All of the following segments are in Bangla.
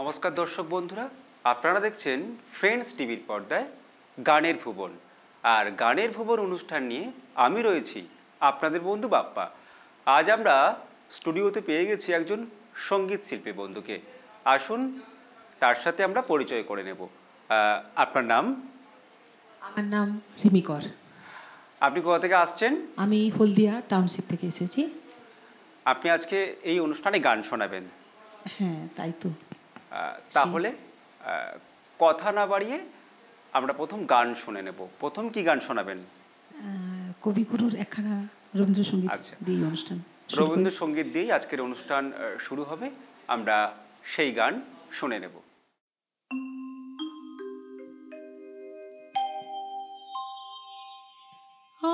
নমস্কার দর্শক বন্ধুরা, আপনারা দেখছেন ফ্রেন্ডস টিভির পর্দায় গানের ভুবন। আর গানের ভুবন অনুষ্ঠান নিয়ে আমি রয়েছি আপনাদের বন্ধু বাপ্পা। আজ আমরা স্টুডিওতে পেয়ে গেছি একজন সঙ্গীত শিল্পী বন্ধুকে। আসুন তার সাথে আমরা পরিচয় করে নেব। আপনার নাম? আমার নাম রিমি কর। আপনি কোথা থেকে আসছেন? আমি হলদিয়া টাউনশিপ থেকে এসেছি। আপনি আজকে এই অনুষ্ঠানে গান শোনাবেন? হ্যাঁ, তাই তো। তাহলে কথা না বাড়িয়ে আমরা প্রথম গান শুনে নেব। প্রথম কি গান শোনাবেন? কবিগুরুর একখানা রবীন্দ্রসঙ্গীত দিয়ে অনুষ্ঠান। রবীন্দ্রসঙ্গীত দিয়েই আজকের অনুষ্ঠান শুরু হবে। আমরা সেই গান শুনে নেব।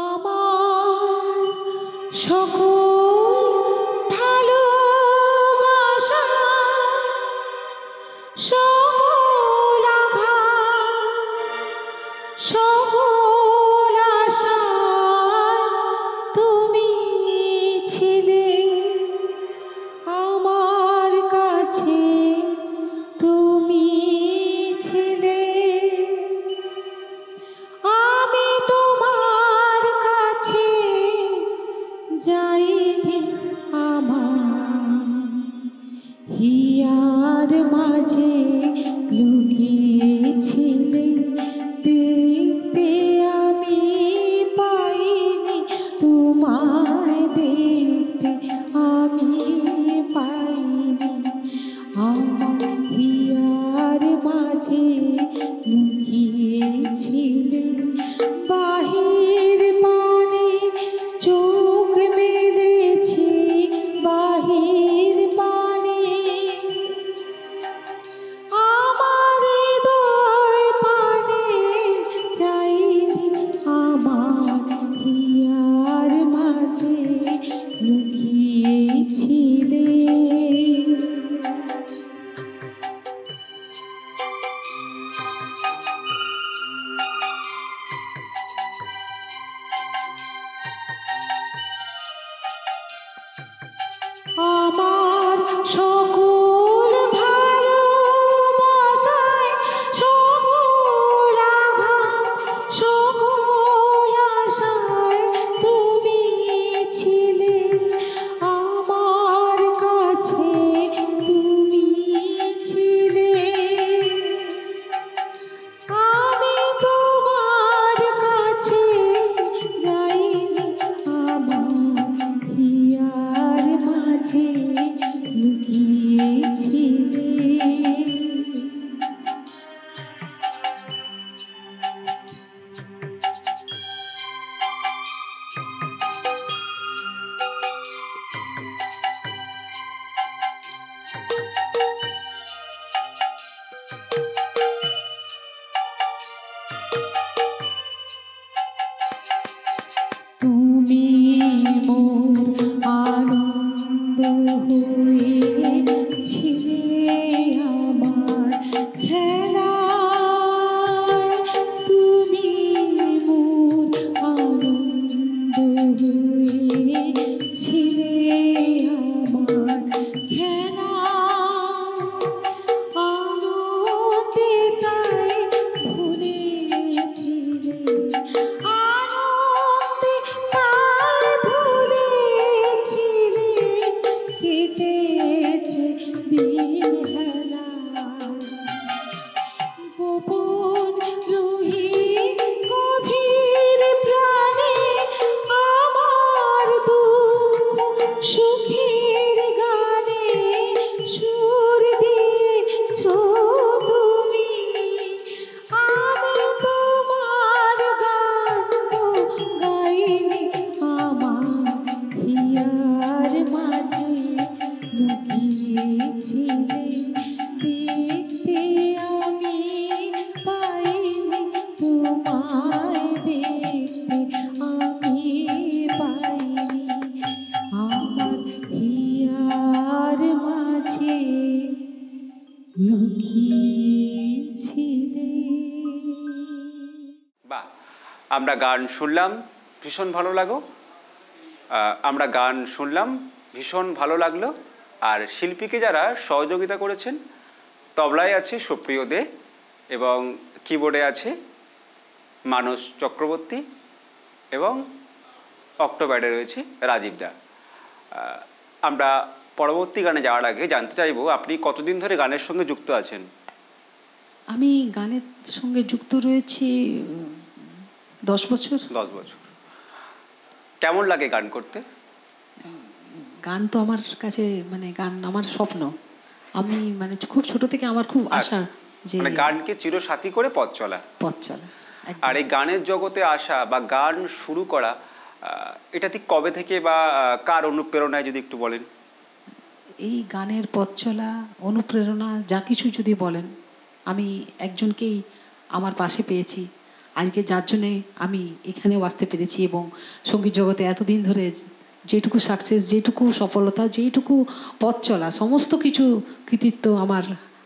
আমার সকল ভালোবাসা সকল আঘাত সকল আশা তুমি ছিলে আমার কাছে, তুমি ছিলে। আমি তোমার কাছে যাইনি, আমার হিয়ার মাঝে লুকিয়েছিলে, দেখতে আমি পাইনি, তোমায় দেখতে আমি পাইনি। আমার হিয়ার মাঝে লুকিয়েছিলে, বাহির পানে চোখ মেলেছি, বাহির পানে আমার হৃদয় পানে চাইনি, আমার হিয়ার মাঝে লুকিয়েছিলে। আমার সকল ভালোবাসায় সকল আঘাত সকল আশায় তুমি ছিলে আমার কাছে, তুমি ছিলে। আমি তোমার কাছে যাইনি, আমার হিয়ার মাঝে লুকিয়েছিলে। তুমি মোর আনন্দ হয়েছিলে, আমার খেলা। তুমি মোর আনন্দ হয়েছিলে, আমার খেলা। আনন্দে তাই ভুলেছিলে, আনন্দে তাই ভুলেছিলে, কেটেছে দিনবেলা। গোপন রহি গভীর প্রাণে আমার দুঃখ সুখের গানে সুর দিয়েছ তুমি। আমি তোমার গান তো গাইনি, আমার হিয়ার মাঝে লুকিয়েছিলে, দেখতে আমি পাইনি, তোমায় দেখতে আমি পাইনি। আমার হিয়ার মাঝে লুকিয়েছিলে। বাহ, আমরা গান শুনলাম, ভীষণ ভালো লাগলো। আর শিল্পীকে যারা সহযোগিতা করেছেন তবলায় আছে সুপ্রিয় দে এবং কিবোর্ডে আছে মানস চক্রবর্তী এবং অক্টোপ্যাডে রয়েছে রাজীব দা। আমরা পরবর্তী গানে যাওয়ার আগে জানতে চাইবো আপনি কতদিন ধরে গানের সঙ্গে যুক্ত আছেন? আমি গানের সঙ্গে যুক্ত রয়েছি 10 বছর। 10 বছর। কেমন লাগে গান করতে? গান তো আমার কাছে মানে গান আমার স্বপ্ন। আমি মানে খুব ছোট থেকে আমার খুব আশা যে মানে গানকে চিরসাথী করে পথ চলা। আর এই গানের জগতে আসা বা গান শুরু করা এটা ঠিক কবে থেকে বা কার অনুপ্রেরণায় যদি একটু বলেন? এই গানের পথ চলা অনুপ্রেরণা যা কিছু যদি বলেন, আমি একজনকেই আমার পাশে পেয়েছি আজকে, যার জন্যে আমি এখানেও আসতে পেরেছি এবং সঙ্গীত জগতে এতদিন ধরে যেটুকু সাকসেস, যেটুকু সফলতা, যেটুকু পথ চলা, সমস্ত কিছু কৃতিত্ব আমার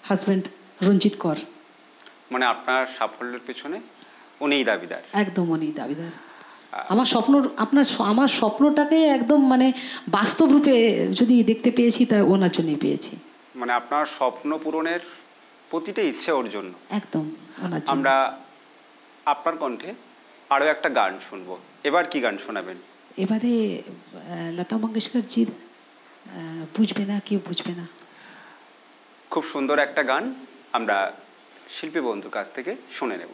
হাজব্যান্ড রঞ্জিত কর। মানে আপনার সাফল্যের পেছনে উনিই দাবিদার? একদম উনিই দাবিদার। আমার স্বপ্নটাকে একদম মানে বাস্তব রূপে যদি দেখতে পেয়েছি তা ওনার জন্যই পেয়েছি। মানে আপনার স্বপ্ন পূরণের প্রতিটা ইচ্ছে ওর জন্য? একদম ওনার জন্য। আমরা আপনার কণ্ঠে আরও একটা গান শুনবো। এবার কি গান শোনাবেন? এবারে লতা মঙ্গেশকরজির বুঝবে না কেউ বুঝবে না। খুব সুন্দর একটা গান, আমরা শিল্পী বন্ধুর কাছ থেকে শুনে নেব।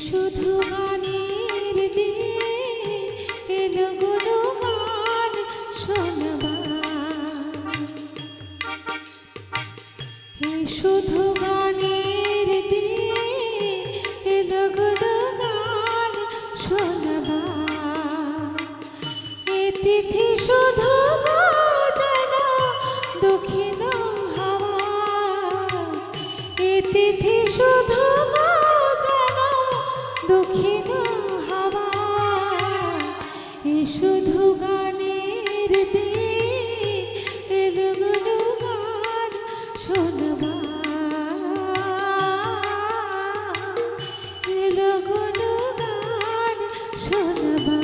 শুধু গানের দিন এলো গুলো গান শোনবার, শুধু গানের দিন এলো গুলো গান শোনবার, এ তিথি শুধু যেন দক্ষিণ হাওয়া, এ তিথি শুধু দক্ষিণ হাওয়া, এ শুধু গানের দিন এলো গুলো গান শোনবার, এলো গুলো গান শোনবার।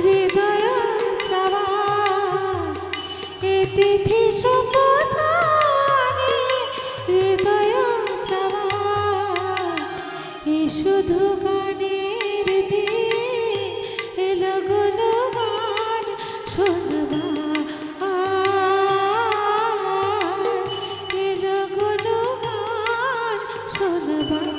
হৃদয় চাওয়া, এ তিথি সম্বোধনে হৃদয় চাওয়া, এ শুধু গানের দিন এলো গুলো গান শোনবার, এলো গুলো গান শোনবার।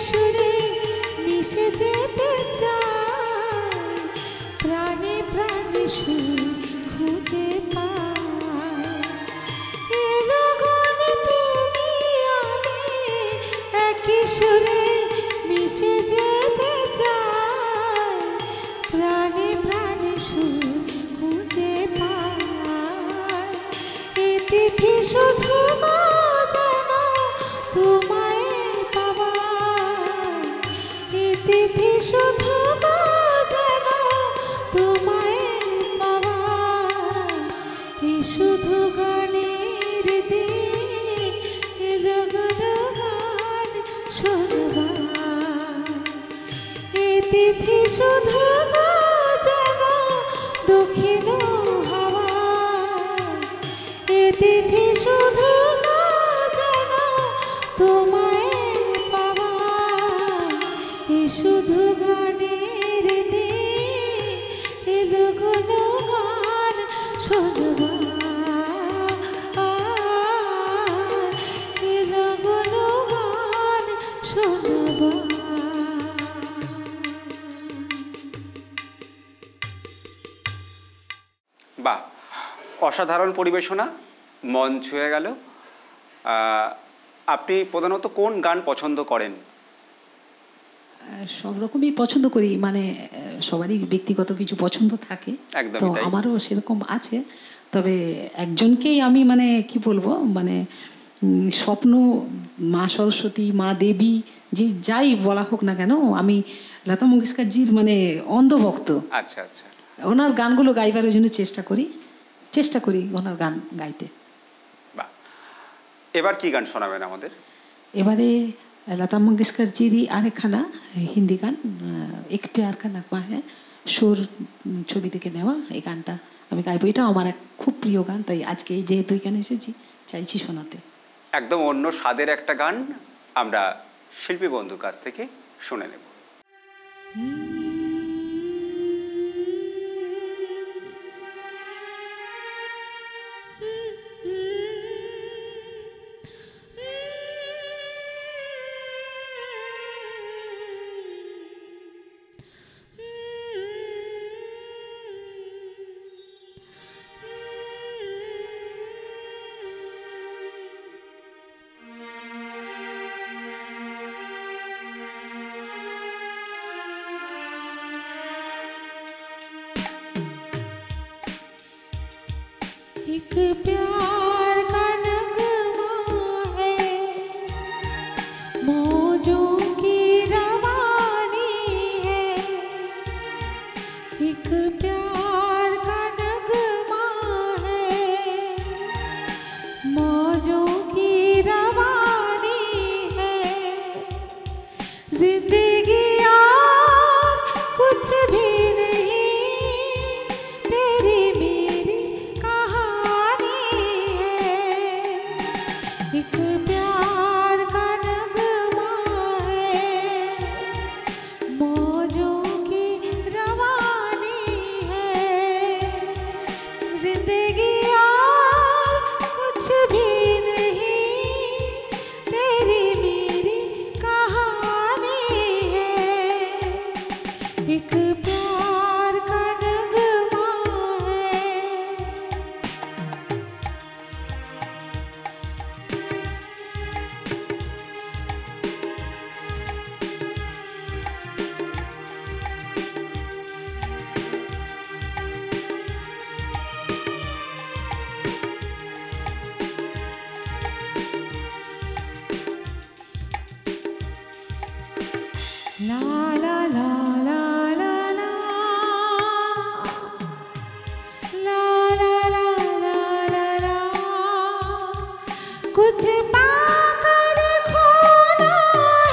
সুরে মিশে যেতে চাই, প্রাণে প্রাণে সুর খুঁজে পাই, এলো গানে তুমি আমি একই সুরে মিশে যেতে চাই, প্রাণে প্রাণে সুর খুঁজে পাই, এ তিথি শুধু যেন তোমায় পাব, শোনবার এ তিথি শুধু না যেন দক্ষিণ হাওয়া এ তিথি শুধু না যেন তোমায় পাওয়া এ শুধু গানের দিন এলো কোনো গান শোনবার এলো কোনো গান শোনবার বাহ, অসাধারণ পরিবেশনা, মন ছুঁয়ে গেল। আপনি প্রধানত কোন গান পছন্দ করেন? সব রকমই পছন্দ করি, মানে সবারই ব্যক্তিগত কিছু পছন্দ থাকে, একদমই তো তাই। আমারও সেরকম আছে। তবে একজনকেই আমি মানে কি বলবো, মানে স্বপ্ন, মা সরস্বতী, মা দেবী, যে যাই বলা হোক না কেন, আমি লতা মঙ্গেশকরজির মানে অন্ধভক্ত। আচ্ছা আচ্ছা, ওনার গানগুলো গাইবার জন্য চেষ্টা করি ওনার গান গাইতে। বাহ, এবার কি গান শোনাবেন আমাদের? এবারে লতা মঙ্গেশকরজিরই আরেকখানা হিন্দি গান, এক প্যার কা নগমা হ্যায়, সুর ছবি থেকে নেওয়া, এই গানটা আমি গাইবো। এটা আমার এক খুব প্রিয় গান, তাই আজকে যেহেতু এখানে এসেছি চাইছি শোনাতে। একদম অন্য স্বাদের একটা গান আমরা শিল্পী বন্ধুর কাছ থেকে শুনে নেব। एक प्यार का नगमा है, मौजों की रवानी है। एक प्यार का नगमा है, मौजों की रवानी है। जिंदगी और कुछ भी नहीं, तेरी मेरी कहानी है। एक प्यार का नगमा है, मौजों की रवानी है। जिंदगी और कुछ भी नहीं, तेरी मेरी कहानी है। एक प्यार का नगमा है। ला ला ला ला ला ला ला ला ला ला ला ला। कुछ पाकर खोना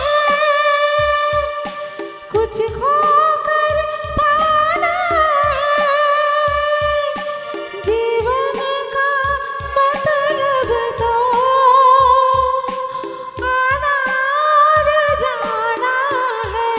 है, कुछ खोकर पाना है। जीवन का मतलब तो आना और जाना है।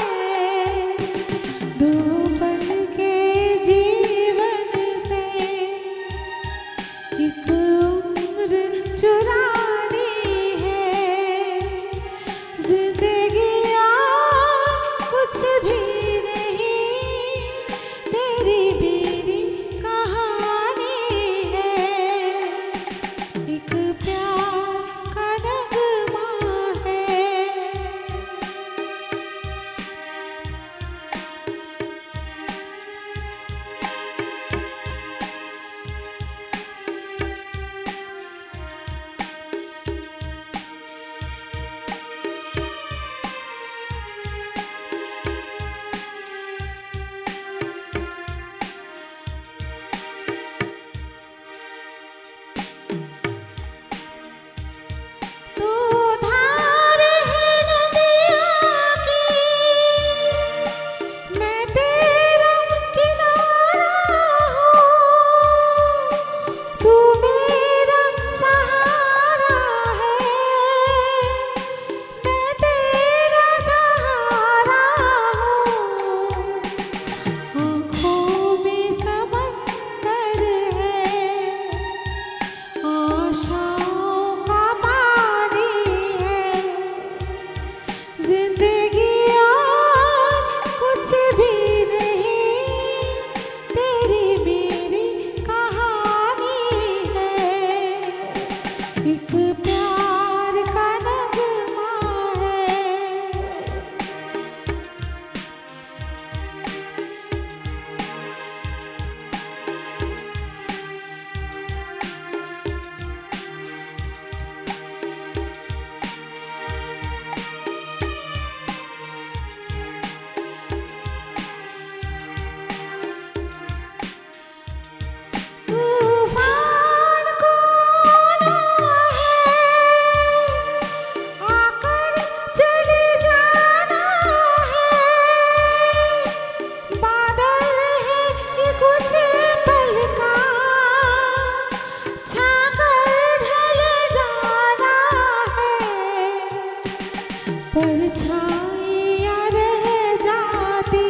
परछाइयाँ रह जाती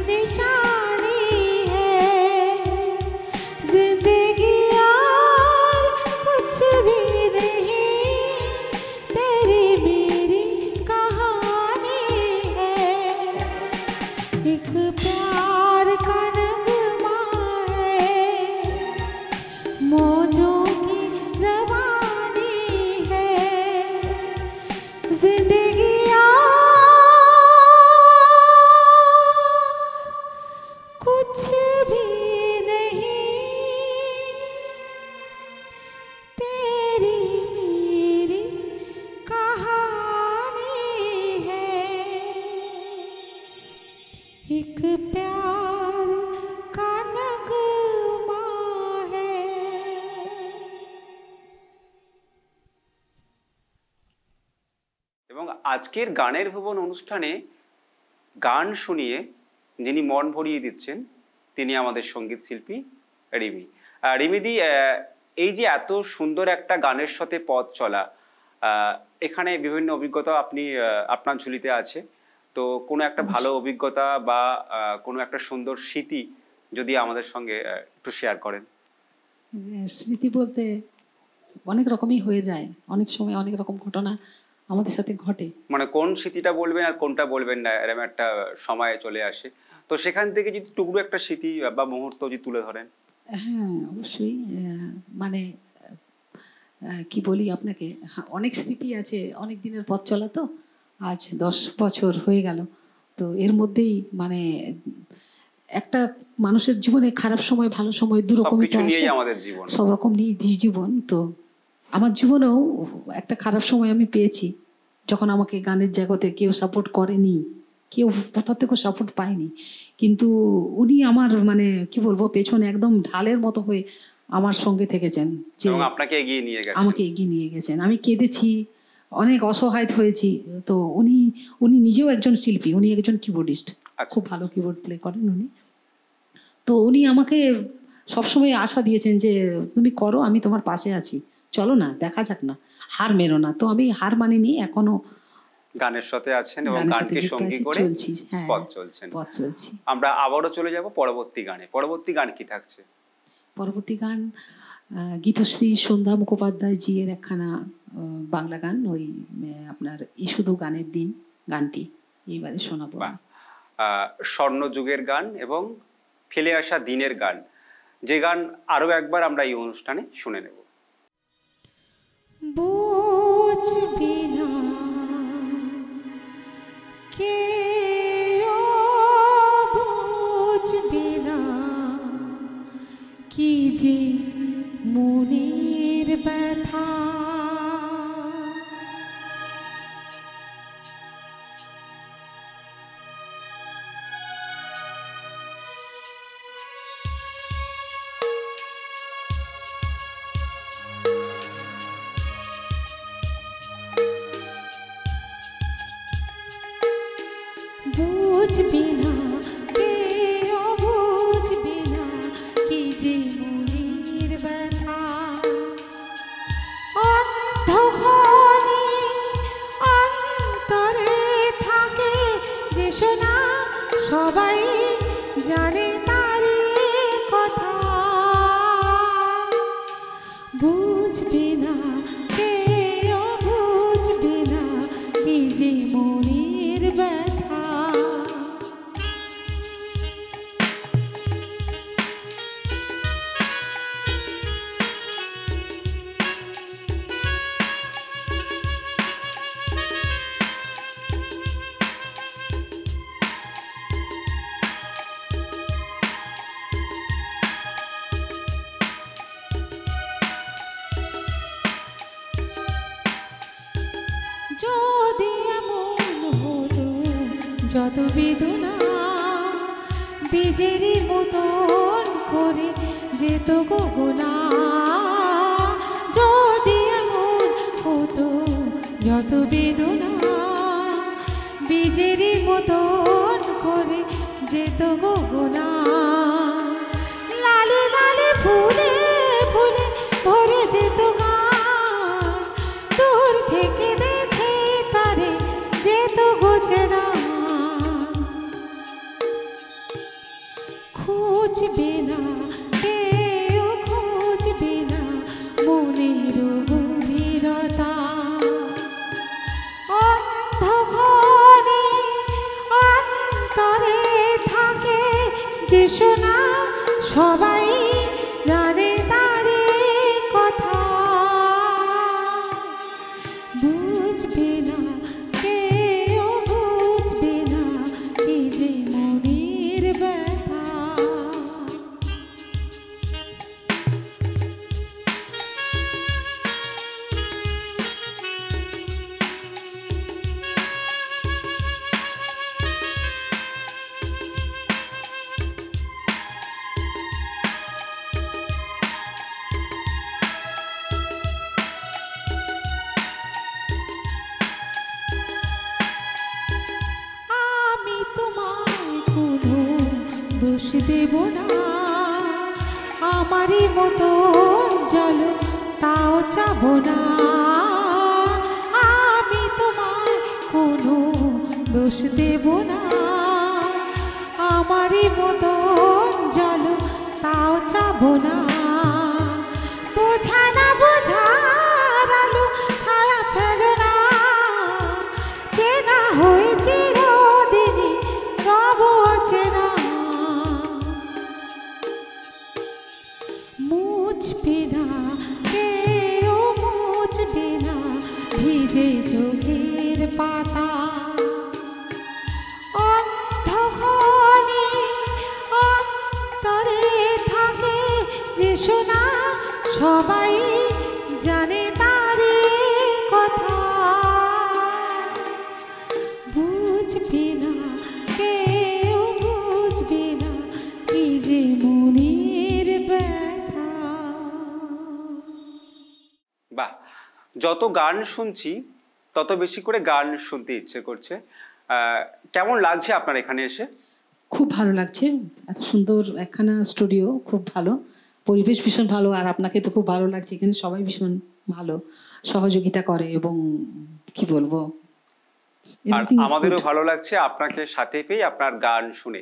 निशानी है जिंदगी और कुछ भी नहीं तेरी मेरी कहानी है एक प्यार का नगमा है मौजों की रवानी है जिंदगी कुछ भी नहीं तेरी मेरी कहानी है एक प्यार का नगमा है। এবং আজকের গানের ভুবন অনুষ্ঠানে গান শুনিয়ে যিনি মন ভরিয়ে দিচ্ছেন তিনি আমাদের সঙ্গীত শিল্পী রিমি। রিমিদি, এই যে এত সুন্দর একটা গানের সাথে পথ চলা, এখানে বিভিন্ন অভিজ্ঞতা আপনার ঝুলিতে আছে, তো কোনো একটা ভালো অভিজ্ঞতা বা কোনো একটা সুন্দর স্মৃতি যদি আমাদের সঙ্গে একটু শেয়ার করেন। স্মৃতি বলতে অনেক রকমই হয়ে যায়, অনেক সময় অনেক রকম ঘটনা আমাদের সাথে ঘটে। মানে কোন স্মৃতিটা বলবেন আর কোনটা বলবেন না এরকম একটা সময় চলে আসে, তো সেখান থেকে যদি টুকরো একটা স্মৃতি বা মুহূর্ত যদি তুলে ধরেন। হ্যাঁ অবশ্যই, মানে কি বলি আপনাকে, অনেক স্মৃতি আছে, অনেক দিনের পথ চলা তো, আজ 10 বছর হয়ে গেল। তো এর মধ্যেই মানে একটা মানুষের জীবনে খারাপ সময় ভালো সময় দুরকমই তো আসে, সব রকম নিয়ে জীবন। তো আমার জীবনেও একটা খারাপ সময় আমি পেয়েছি, যখন আমাকে গানের জগতে কেউ সাপোর্ট করেনি, কেউ কোথা থেকে সাপোর্ট পায়নি, কিন্তু উনি আমার মানে কি বলবো পেছনে একদম ঢালের মতো হয়ে আমার সঙ্গে থেকেছেন, যে আমাকে এগিয়ে নিয়ে গেছেন। আমি কেঁদেছি, অনেক অসহায় হয়েছি। তো উনি নিজেও একজন শিল্পী, উনি একজন কিবোর্ডিস্ট, খুব ভালো কিবোর্ড প্লে করেন উনি। তো উনি আমাকে সবসময় আশা দিয়েছেন যে তুমি করো, আমি তোমার পাশে আছি, চলো না, দেখা যাক না, হার মেরো না। তো আমি হার মানিনি, এখনো গানের সাথে আছেন এবং গানকে সঙ্গী করে পথ চলছি। আমরা আবারও চলে যাব পরবর্তী গানে। পরবর্তী গান কি থাকছে? পরবর্তী গান গীতশ্রী সন্ধ্যা মুখোপাধ্যায় জি এর একখানা বাংলা গান, ওই আপনার এই শুধু গানের দিন গানটি এইবারে শোনাবো। স্বর্ণযুগের গান এবং ফেলে আসা দিনের গান, যে গান আরো একবার আমরা এই অনুষ্ঠানে শুনে নেব। বুঝবি না কে বুঝবি না কি যে মনের ব্যথা বুঝবি না কেউ বুঝবি না কি যে মনের ব্যথা অন্ধঘরে অন্তরে থাকে যে শোনা সবাই জানে তারি কথা বুঝবি না কেউ বুঝবি না কি যে মনের ব্যথা যদি এমন হতো যত বেদনা বীজের মতন করে যেত গগনা যদি এমন হতো যত বেদনা বীজের মতন করে যেত গগনা লালে লালে ফুলে ফুলে ভরে যেত গান যে শোনা সবাই জানে তারে কথা, বুঝবে না কেউ বুঝবে না এই যে মনের ব্যথা। আমি তোমায় কোনো দোষ দেব না, আমারই মতো জল তাও চাব না। আমি তোমায় কোনো দোষ দেব না, আমারই মতো জল তাও চাব না। বোঝা না বোঝার আলো ছায়া ফেলো না, চেনা হয়ে চিরদিনই রব অচেনা। মুছবে না কেউ মুছবে না ভিজে চোখের পাতা, অন্ধকারে অন্তরে থাকে যে শোনা সবাই জানে তারে কথা, বুঝবে না কেউ বুঝবে না এই যে মনের ব্যথা। বাহ, যত গান শুনছি তত বেশি করে গান শুনতে ইচ্ছে করছে। কেমন লাগছে আপনার এখানে এসে? খুব ভালো লাগছে, এত সুন্দর একখানা স্টুডিও, খুব ভালো পরিবেশ, ভীষণ ভালো। আর আপনাকে তো খুব ভালো লাগছে, এখানে সবাই ভীষণ ভালো সহযোগিতা করে এবং কি বলবো, আর everything is আমাদেরও good. ভালো লাগছে আপনাকে সাথে পেয়ে, আপনার গান শুনে।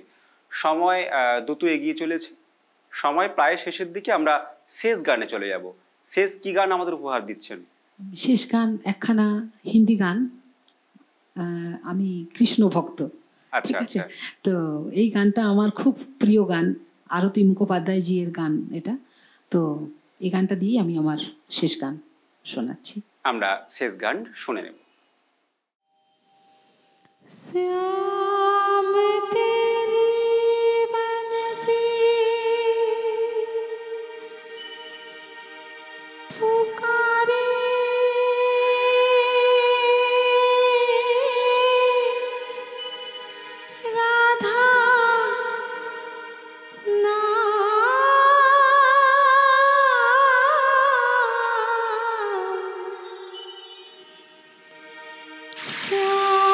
সময় দ্রুত এগিয়ে চলেছে, সময় প্রায় শেষের দিকে, আমরা শেষ গানে চলে যাব। শেষ কি গান আমাদের উপহার দিচ্ছেন? শেষ গান একখানা হিন্দি গান, আমি কৃষ্ণ ভক্ত, আচ্ছা ঠিক আছে? আচ্ছা, তো এই গানটা আমার খুব প্রিয় গান, আরতি মুখোপাধ্যায় জি এর গান এটা। তো এই গানটা দিয়ে আমি আমার শেষ গান শোনাচ্ছি। আমরা শেষ গান শুনে নেব। श्याम तेरी बंसी पुकारे, राधा नाम, श्याम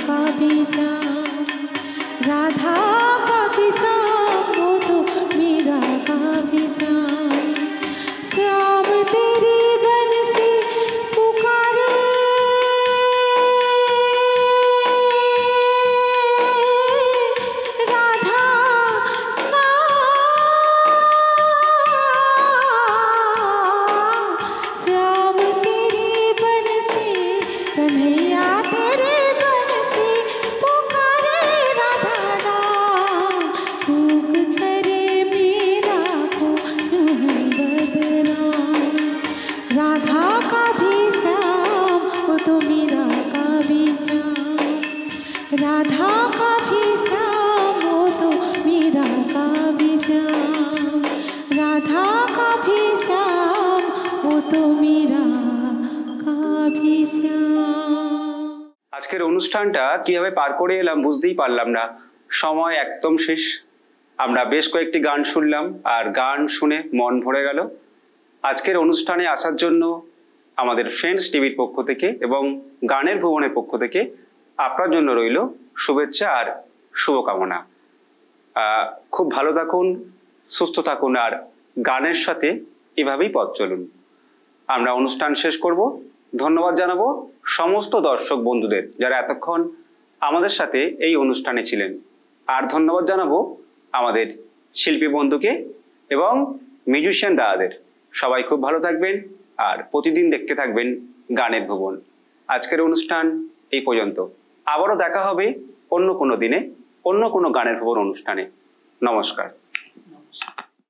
का भी श्याम, राधा का भी श्याम, वो तो मीरा का भी श्याम। श्याम तेरी बंसी पुकारे, राधा ना, श्याम तेरी बंसी, कन्हैया तेरे बंसी पुकारे, राधा नाम भूख करे मीरा को नहीं बदनाम। राधा का भी श्याम, वो तो मीरा का भी श्याम, राधा का भी श्याम, वो तो मीरा का भी श्याम, राधा का भी श्याम, वो तो मीरा का भी श्याम। আজকের অনুষ্ঠানটা কিভাবে পার করে এলাম বুঝতেই পারলাম না, সময় একদম শেষ। আমরা বেশ কয়েকটি গান শুনলাম আর গান শুনে মন ভরে গেল। আজকের অনুষ্ঠানে আসার জন্য আমাদের ফ্রেন্ডস টিভির পক্ষ থেকে এবং গানের ভুবনের পক্ষ থেকে আপনার জন্য রইল শুভেচ্ছা আর শুভকামনা। খুব ভালো থাকুন, সুস্থ থাকুন আর গানের সাথে এভাবেই পথ চলুন। আমরা অনুষ্ঠান শেষ করব। ধন্যবাদ জানাবো সমস্ত দর্শক বন্ধুদের যারা এতক্ষণ আমাদের সাথে এই অনুষ্ঠানে ছিলেন, আর ধন্যবাদ জানাবো আমাদের শিল্পী বন্ধুকে এবং মিউজিশিয়ান দাদাদের। সবাই খুব ভালো থাকবেন আর প্রতিদিন দেখতে থাকবেন গানের ভুবন। আজকের অনুষ্ঠান এই পর্যন্ত। আবারও দেখা হবে অন্য কোনো দিনে অন্য কোনো গানের ভুবন অনুষ্ঠানে। নমস্কার।